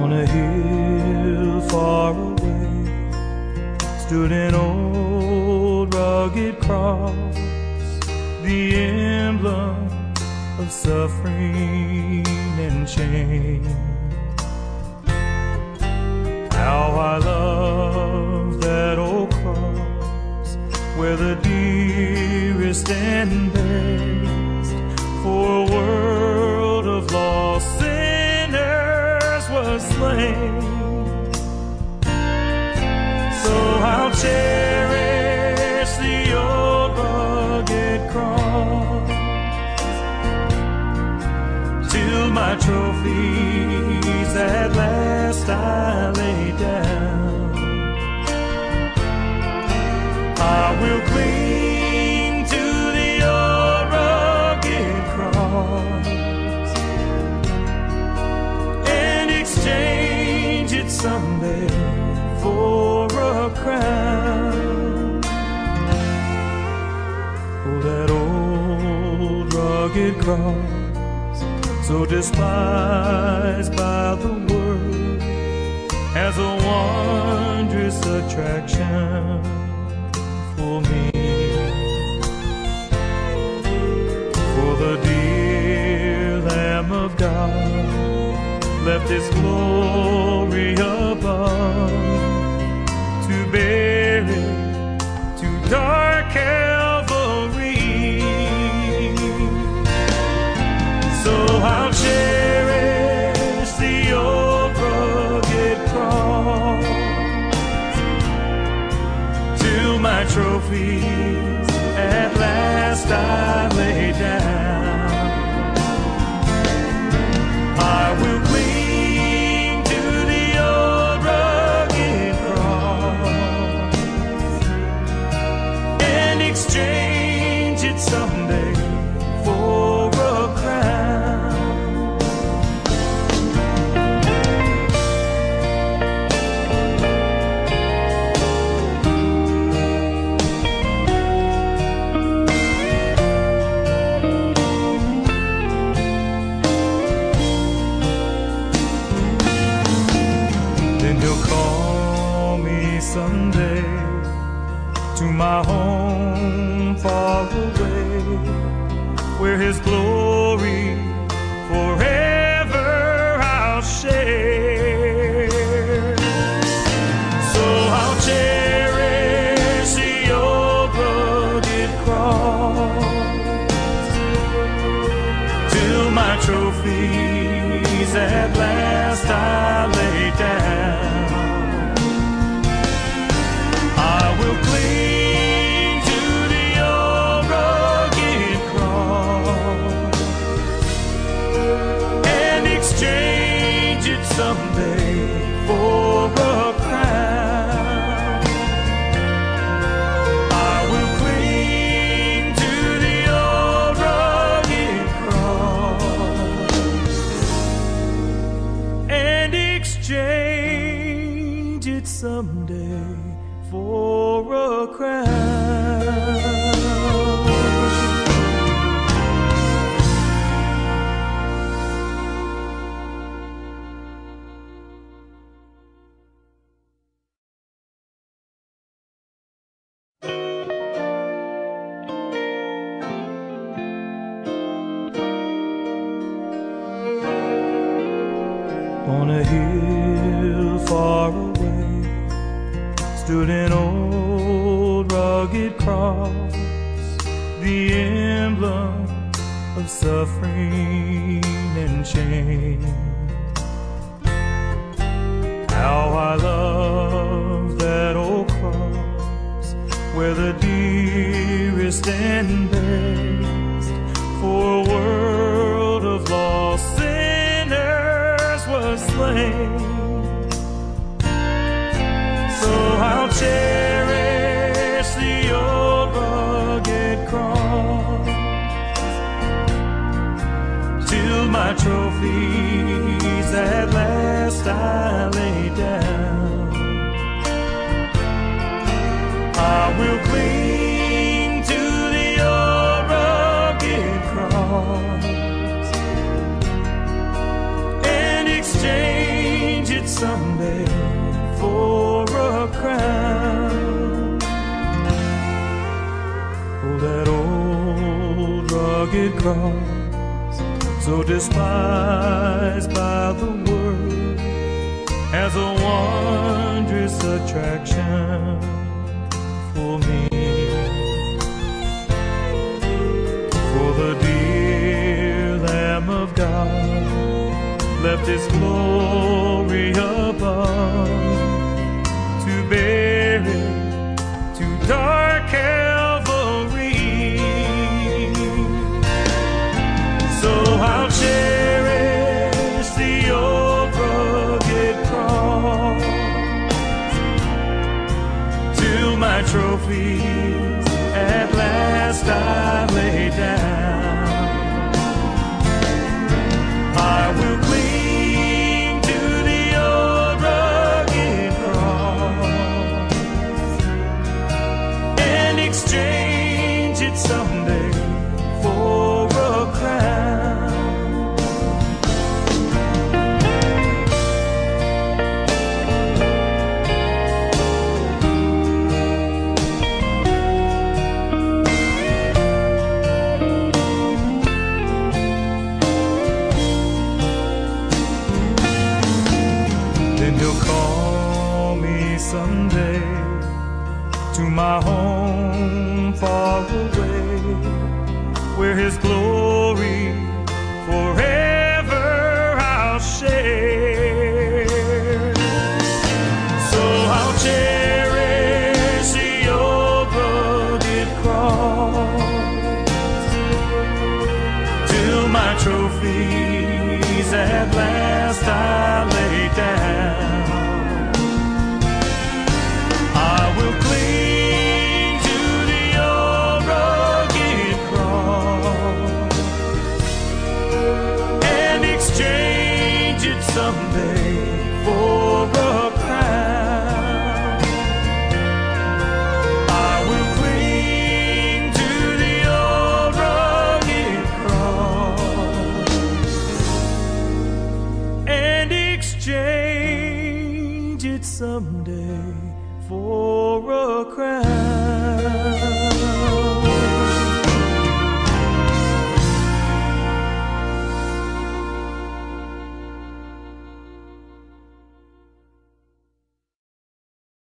On a hill far away stood an old rugged cross, the emblem of suffering and shame. How I love that old cross, where the dearest and best for a world of lost sinners was slain. So I'll cherish the old rugged cross till my trophies at last I lay down. I will cling to the old rugged cross and exchange it someday for a crown. Oh, that old rugged cross, so despised by the world, has a wondrous attraction for me. For the dear Lamb of God left His glory above to bear it to dark Calvary. So I'll cherish the old rugged cross till my trophies at last I lay down. I will cling to the old rugged cross and exchange it someday for a crown. Then He'll call me someday to my home far away, where His glory forever I'll share. So I'll cherish the old rugged cross till my trophies at last I lay down. I will cling to the old rugged cross and exchange it someday for a crown. I will cling to the old rugged cross and exchange it someday for a crown. On a hill far away stood an old rugged cross, the emblem of suffering and shame. How I love that old cross, where the dearest and best for a world of lost sinners was slain. So I'll cherish the old rugged cross till my trophies at last I lay down. I will cling to the old rugged cross and exchange it someday for a crown. Oh, that old rugged cross, so despised by the world, has a wondrous attraction for me. For the dear Lamb of God left His glory above to bear it to dark Calvary. So I'll cherish the old rugged cross till my trophies at last I lay down. I will cling to the old rugged cross and exchange it someday for a crown. He'll call me someday to my home far away, where His glory